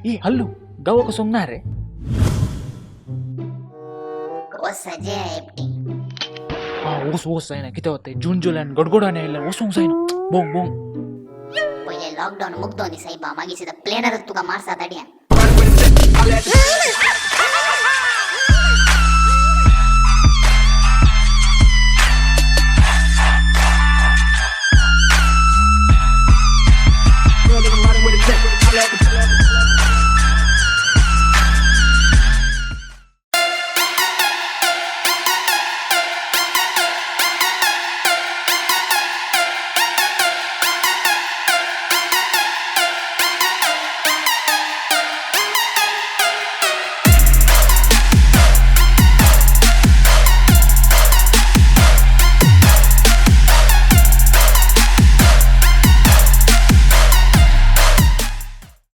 ए हल्लू गावाको सोंगणार रे ओस सजे एप्टी हा ओस आहे ना किती होते जून जुलै गडगडाने यायला ओसोंग जाईन बोंग बोंग पहिले लॉकडाऊन मुक्तो नि साईबा मागीचे प्लेनर तुका मारसा तडिया